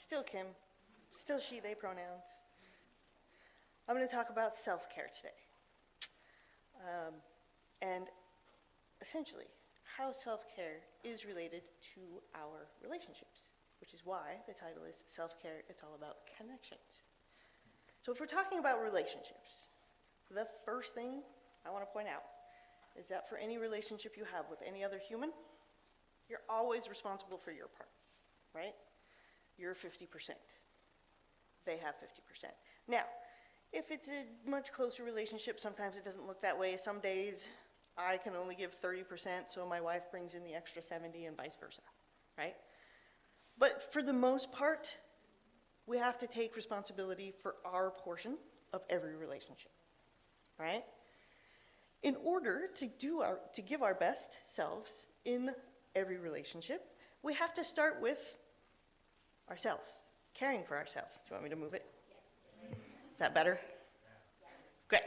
Still Kim, still she, they pronouns. I'm going to talk about self-care today. And essentially, how self-care is related to our relationships, which is why the title is Self-Care, It's All About Connections. So if we're talking about relationships, the first thing I want to point out is that for any relationship you have with any other human, you're always responsible for your part, right? You're 50%. They have 50%. Now, if it's a much closer relationship, sometimes it doesn't look that way. Some days I can only give 30%, so my wife brings in the extra 70 and vice versa, right? But for the most part, we have to take responsibility for our portion of every relationship, right? In order to give our best selves in every relationship, we have to start with ourselves, caring for ourselves. Do you want me to move it? Is that better? Great.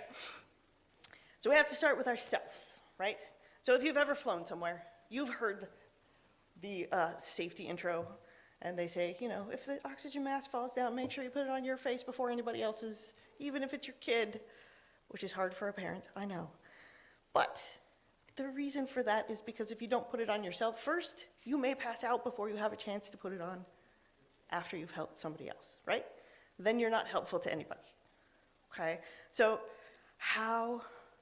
So we have to start with ourselves, right? So if you've ever flown somewhere, you've heard the safety intro, and they say, you know, if the oxygen mask falls down, make sure you put it on your face before anybody else's, even if it's your kid, which is hard for a parent, I know. But the reason for that is because if you don't put it on yourself first, you may pass out before you have a chance to put it on after you've helped somebody else, right? Then you're not helpful to anybody, okay? So how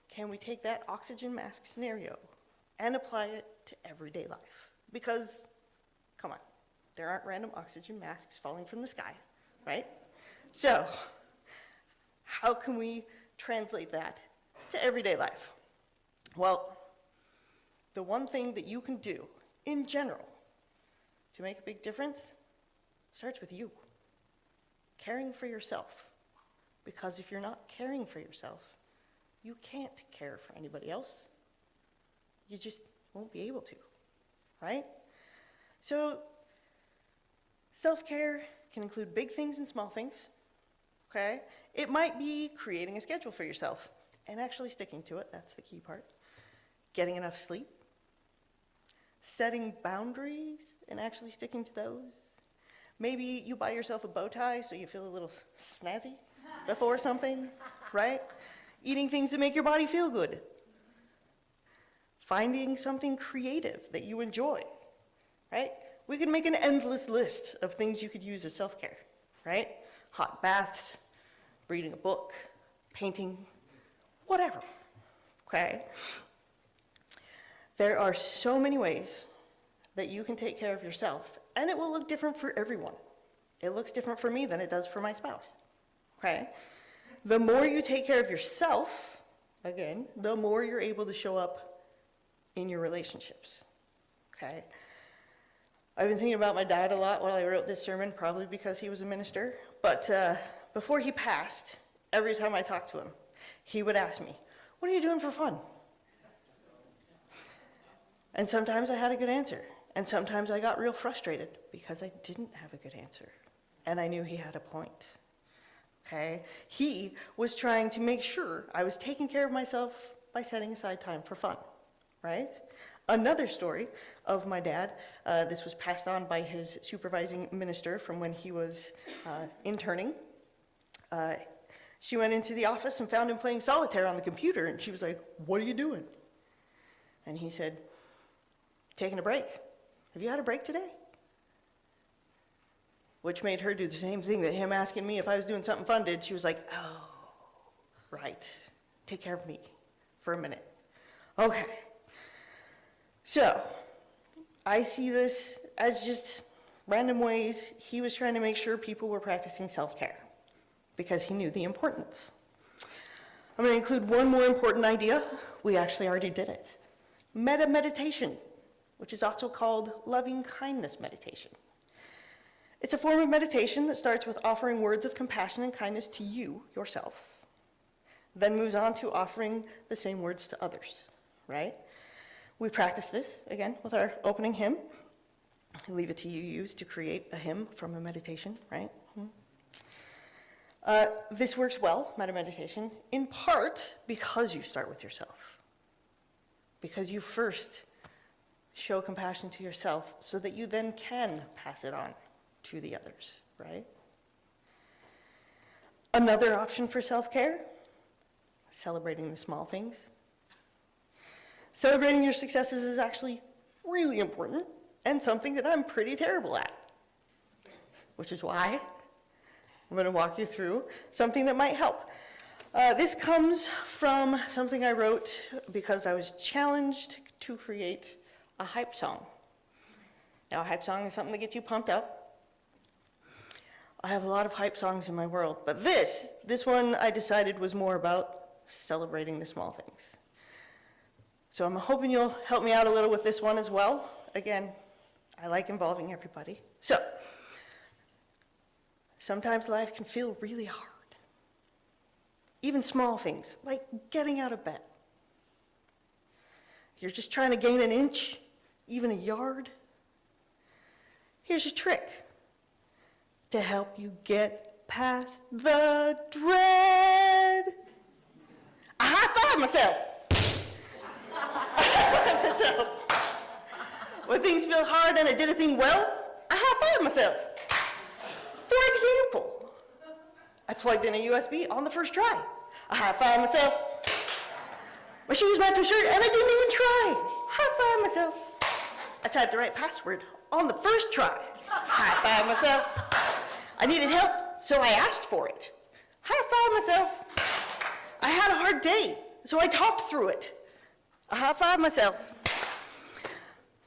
can we take that oxygen mask scenario and apply it to everyday life? Because, come on, there aren't random oxygen masks falling from the sky, right? So how can we translate that to everyday life? Well, the one thing that you can do in general to make a big difference starts with you. Caring for yourself. Because if you're not caring for yourself, you can't care for anybody else. You just won't be able to, right? So self-care can include big things and small things, okay? It might be creating a schedule for yourself and actually sticking to it. That's the key part. Getting enough sleep. Setting boundaries and actually sticking to those. Maybe you buy yourself a bow tie so you feel a little snazzy before something, right? Eating things that make your body feel good. Finding something creative that you enjoy, right? We could make an endless list of things you could use as self-care, right? Hot baths, reading a book, painting, whatever, okay? There are so many ways that you can take care of yourself, and it will look different for everyone. It looks different for me than it does for my spouse, okay? The more you take care of yourself, again, the more you're able to show up in your relationships, okay? I've been thinking about my dad a lot while I wrote this sermon, probably because he was a minister, but before he passed, every time I talked to him, he would ask me, "What are you doing for fun?" And sometimes I had a good answer, and sometimes I got real frustrated because I didn't have a good answer, and I knew he had a point, okay? He was trying to make sure I was taking care of myself by setting aside time for fun, right? Another story of my dad, this was passed on by his supervising minister from when he was interning. She went into the office and found him playing solitaire on the computer, and she was like, "What are you doing?" And he said, "Taking a break. Have you had a break today?" Which made her do the same thing that him asking me if I was doing something fun did. She was like, "Oh, right. Take care of me for a minute." Okay. So, I see this as just random ways he was trying to make sure people were practicing self-care because he knew the importance. I'm going to include one more important idea. We actually already did it. Meditation, which is also called loving kindness meditation. It's a form of meditation that starts with offering words of compassion and kindness to you, yourself, then moves on to offering the same words to others, right? We practice this, again, with our opening hymn. I leave it to you use to create a hymn from a meditation, right? This works well, meditation, in part because you start with yourself. Because you first show compassion to yourself so that you then can pass it on to the others, right? Another option for self-care, celebrating the small things. Celebrating your successes is actually really important and something that I'm pretty terrible at, which is why I'm going to walk you through something that might help. This comes from something I wrote because I was challenged to create a hype song. Now, a hype song is something that gets you pumped up. I have a lot of hype songs in my world, but this one I decided was more about celebrating the small things. So I'm hoping you'll help me out a little with this one as well. Again, I like involving everybody. So, sometimes life can feel really hard. Even small things, like getting out of bed. You're just trying to gain an inch, even a yard. Here's a trick to help you get past the dread. I high-five myself. I high-five myself. When things feel hard and I did a thing well, I high-five myself. For example, I plugged in a USB on the first try. I high-five myself. My shoes matched my shirt and I didn't even try. High-five myself. I typed the right password on the first try. High-five myself. I needed help, so I asked for it. High-five myself. I had a hard day, so I talked through it. I high-five myself.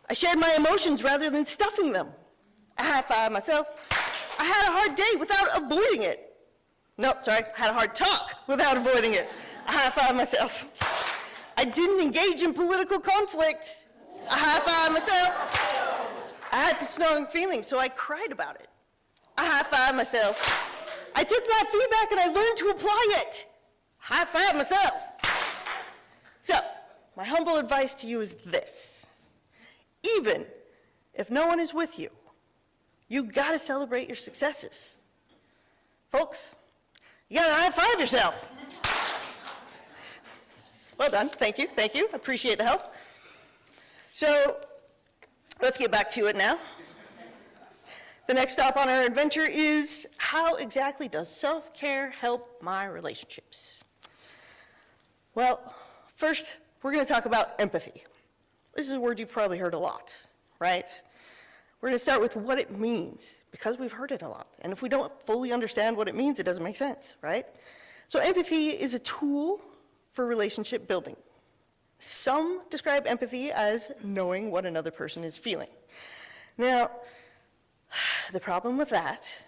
I shared my emotions rather than stuffing them. I high-five myself. I had a hard day without avoiding it. No, sorry, I had a hard talk without avoiding it. I high-five myself. I didn't engage in political conflict. I high-five myself. I had some strong feelings, so I cried about it. I high-five myself. I took that feedback and I learned to apply it. High-five myself. So, my humble advice to you is this. Even if no one is with you, you gotta celebrate your successes. Folks, you gotta high-five yourself. Well done, thank you, appreciate the help. So, let's get back to it now. The next stop on our adventure is, how exactly does self-care help my relationships? Well, first, we're gonna talk about empathy. This is a word you've probably heard a lot, right? We're gonna start with what it means, because we've heard it a lot. And if we don't fully understand what it means, it doesn't make sense, right? So empathy is a tool for relationship building. Some describe empathy as knowing what another person is feeling. Now, the problem with that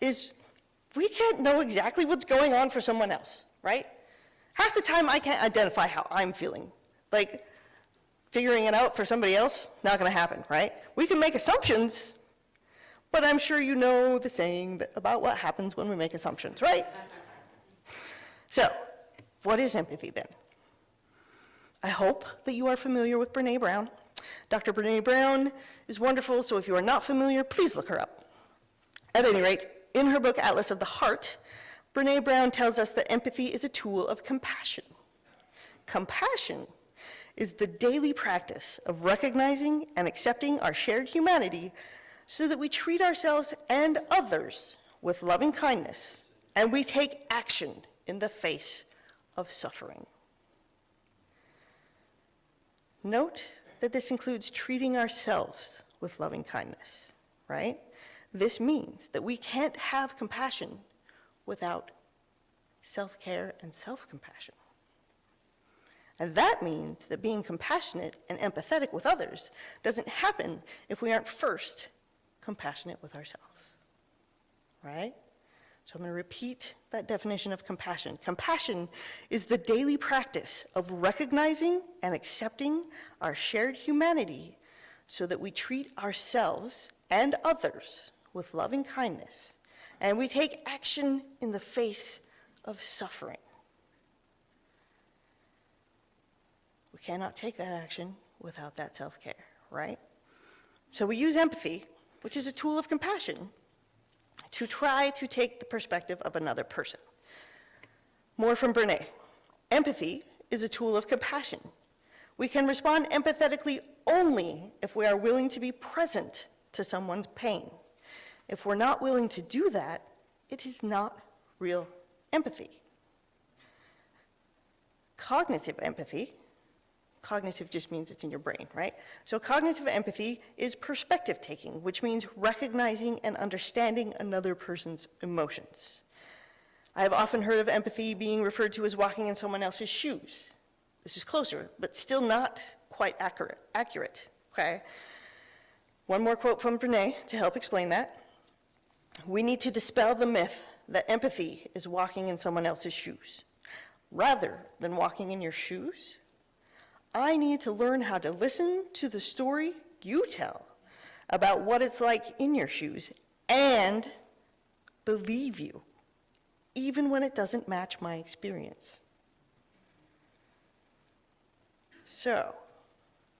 is we can't know exactly what's going on for someone else, right? Half the time I can't identify how I'm feeling. Like, figuring it out for somebody else, not gonna happen, right? We can make assumptions, but I'm sure you know the saying about what happens when we make assumptions, right? So, what is empathy then? I hope that you are familiar with Brené Brown. Dr. Brené Brown is wonderful, so if you are not familiar, please look her up. At any rate, in her book, Atlas of the Heart, Brené Brown tells us that empathy is a tool of compassion. Compassion is the daily practice of recognizing and accepting our shared humanity so that we treat ourselves and others with loving kindness, and we take action in the face of suffering. Note that this includes treating ourselves with loving kindness, right? This means that we can't have compassion without self-care and self-compassion. And that means that being compassionate and empathetic with others doesn't happen if we aren't first compassionate with ourselves, right? So I'm going to repeat that definition of compassion. Compassion is the daily practice of recognizing and accepting our shared humanity so that we treat ourselves and others with loving kindness, and we take action in the face of suffering. We cannot take that action without that self-care, right? So we use empathy, which is a tool of compassion, to try to take the perspective of another person. More from Brené. Empathy is a tool of compassion. We can respond empathetically only if we are willing to be present to someone's pain. If we're not willing to do that, it is not real empathy. Cognitive empathy, cognitive just means it's in your brain, right? So cognitive empathy is perspective taking, which means recognizing and understanding another person's emotions. I have often heard of empathy being referred to as walking in someone else's shoes. This is closer, but still not quite accurate, okay? One more quote from Brené to help explain that. We need to dispel the myth that empathy is walking in someone else's shoes. Rather than walking in your shoes, I need to learn how to listen to the story you tell about what it's like in your shoes and believe you, even when it doesn't match my experience. So,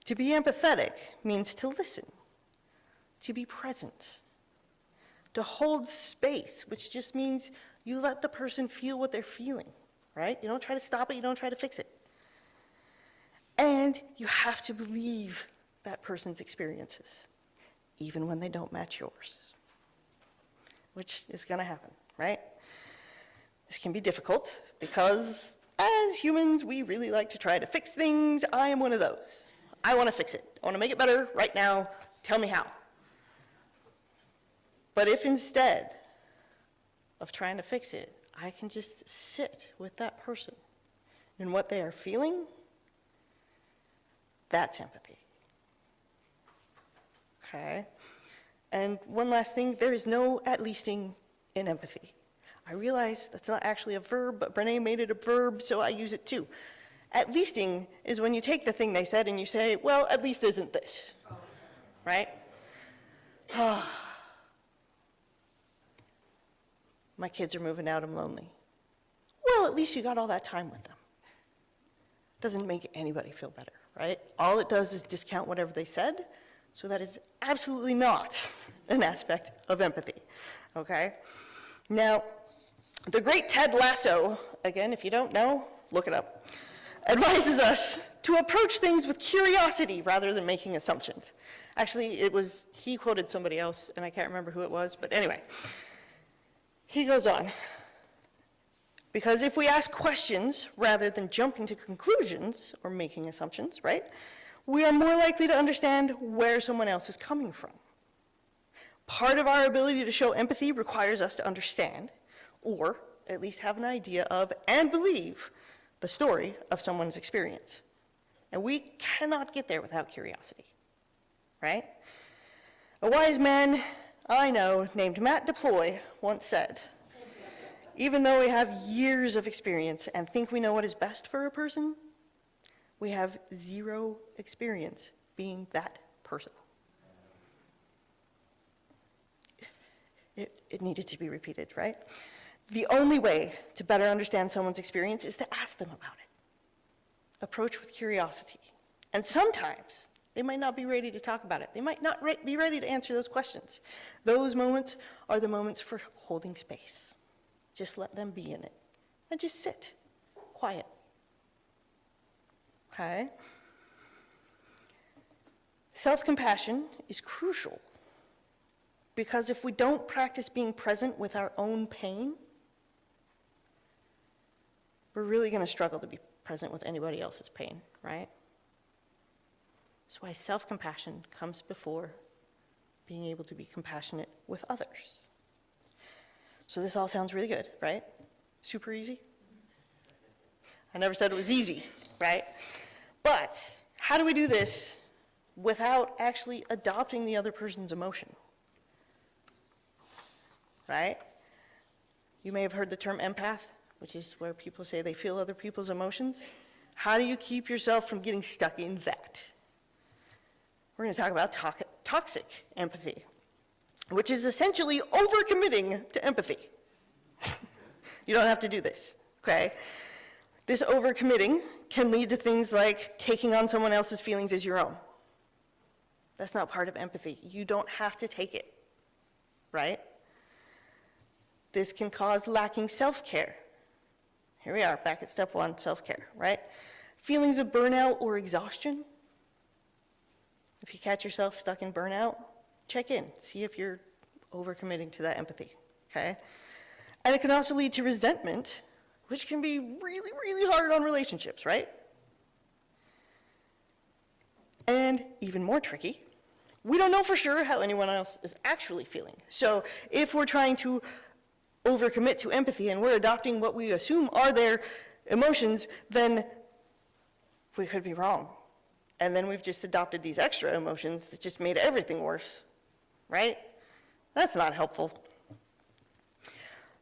to be empathetic means to listen, to be present, to hold space, which just means you let the person feel what they're feeling, right? You don't try to stop it, you don't try to fix it. And you have to believe that person's experiences, even when they don't match yours, which is gonna happen, right? This can be difficult because as humans, we really like to try to fix things. I am one of those. I wanna fix it. I wanna make it better right now. Tell me how. But if instead of trying to fix it, I can just sit with that person and what they are feeling, that's empathy. Okay? And one last thing, there is no at leasting in empathy. I realize that's not actually a verb, but Brené made it a verb, so I use it too. At leasting is when you take the thing they said and you say, well, at least isn't this, right? My kids are moving out, I'm lonely. Well, at least you got all that time with them. Doesn't make anybody feel better, right? All it does is discount whatever they said, so that is absolutely not an aspect of empathy, okay? Now, the great Ted Lasso, again, if you don't know, look it up, advises us to approach things with curiosity rather than making assumptions. Actually, he quoted somebody else, and I can't remember who it was, but anyway. He goes on, because if we ask questions rather than jumping to conclusions or making assumptions, right, we are more likely to understand where someone else is coming from. Part of our ability to show empathy requires us to understand, or at least have an idea of and believe the story of someone's experience. And we cannot get there without curiosity, right? A wise man I know named Matt Deploy once said, even though we have years of experience and think we know what is best for a person, we have zero experience being that person. It needed to be repeated, right? The only way to better understand someone's experience is to ask them about it. Approach with curiosity. And sometimes they might not be ready to talk about it. They might not be ready to answer those questions. Those moments are the moments for holding space. Just let them be in it. And just sit, quiet. Okay? Self-compassion is crucial because if we don't practice being present with our own pain, we're really going to struggle to be present with anybody else's pain, right? That's why self-compassion comes before being able to be compassionate with others. So this all sounds really good, right? Super easy? I never said it was easy, right? But how do we do this without actually adopting the other person's emotion? Right? You may have heard the term empath, which is where people say they feel other people's emotions. How do you keep yourself from getting stuck in that? We're going to talk about toxic empathy, which is essentially overcommitting to empathy. You don't have to do this, okay? This overcommitting can lead to things like taking on someone else's feelings as your own. That's not part of empathy. You don't have to take it, right? This can cause lacking self-care. Here we are, back at step one, self-care, right? Feelings of burnout or exhaustion. If you catch yourself stuck in burnout, check in, see if you're overcommitting to that empathy, okay? And it can also lead to resentment, which can be really, really hard on relationships, right? And even more tricky, we don't know for sure how anyone else is actually feeling. So if we're trying to overcommit to empathy and we're adopting what we assume are their emotions, then we could be wrong. And then we've just adopted these extra emotions that just made everything worse, right? That's not helpful.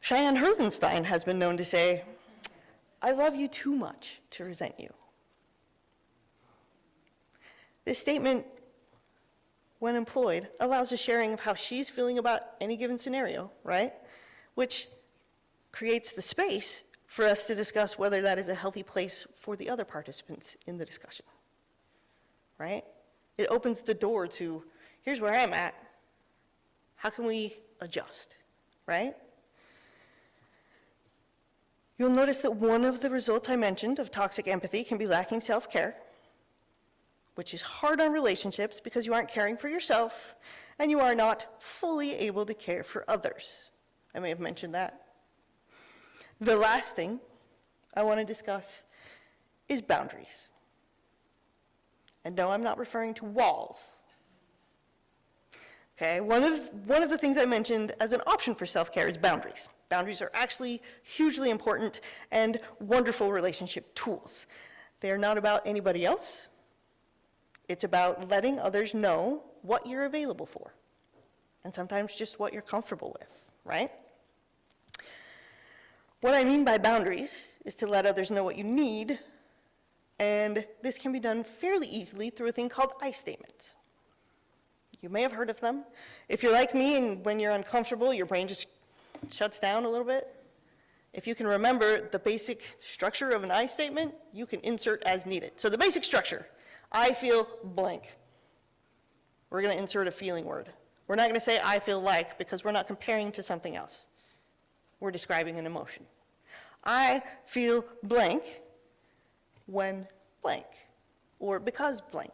Cheyenne Herlenstein has been known to say, "I love you too much to resent you." This statement, when employed, allows a sharing of how she's feeling about any given scenario, right? Which creates the space for us to discuss whether that is a healthy place for the other participants in the discussion, right? It opens the door to, here's where I'm at, how can we adjust, right? You'll notice that one of the results I mentioned of toxic empathy can be lacking self-care, which is hard on relationships because you aren't caring for yourself and you are not fully able to care for others. I may have mentioned that. The last thing I want to discuss is boundaries. And no, I'm not referring to walls. Okay, one of the things I mentioned as an option for self-care is boundaries. Boundaries are actually hugely important and wonderful relationship tools. They are not about anybody else. It's about letting others know what you're available for, and sometimes just what you're comfortable with, right? What I mean by boundaries is to let others know what you need, and this can be done fairly easily through a thing called I statements. You may have heard of them. If you're like me and when you're uncomfortable, your brain just shuts down a little bit, if you can remember the basic structure of an I statement, you can insert as needed. So the basic structure, I feel blank. We're going to insert a feeling word. We're not going to say I feel like because we're not comparing to something else. We're describing an emotion. I feel blank when blank, or because blank.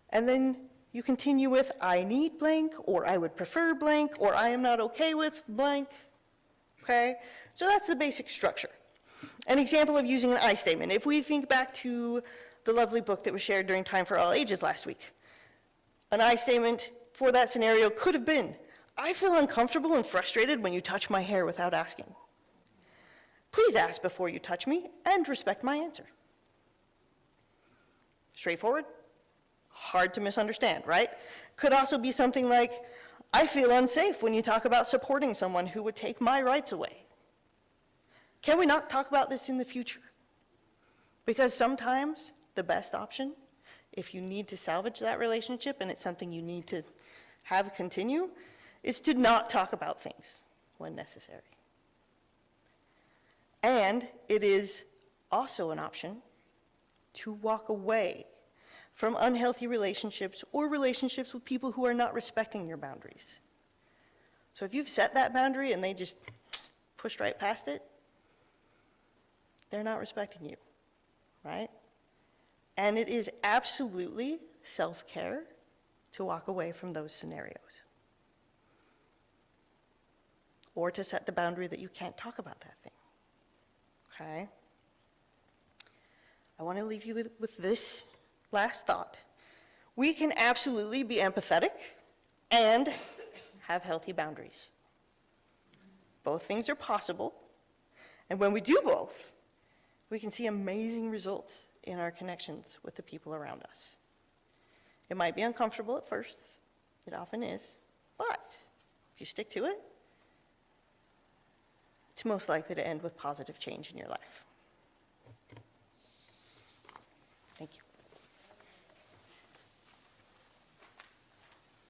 And then you continue with I need blank, or I would prefer blank, or I am not okay with blank. Okay? So that's the basic structure. An example of using an I statement. If we think back to the lovely book that was shared during Time for All Ages last week, an I statement for that scenario could have been, I feel uncomfortable and frustrated when you touch my hair without asking. Please ask before you touch me and respect my answer. Straightforward, hard to misunderstand, right? Could also be something like, I feel unsafe when you talk about supporting someone who would take my rights away. Can we not talk about this in the future? Because sometimes the best option, if you need to salvage that relationship and it's something you need to have continue, is to not talk about things when necessary. And it is also an option to walk away from unhealthy relationships or relationships with people who are not respecting your boundaries. So if you've set that boundary and they just pushed right past it, they're not respecting you, right? And it is absolutely self-care to walk away from those scenarios. Or to set the boundary that you can't talk about that thing, okay? I want to leave you with this last thought. We can absolutely be empathetic and have healthy boundaries. Both things are possible, and when we do both, we can see amazing results in our connections with the people around us. It might be uncomfortable at first, it often is, but if you stick to it, it's most likely to end with positive change in your life.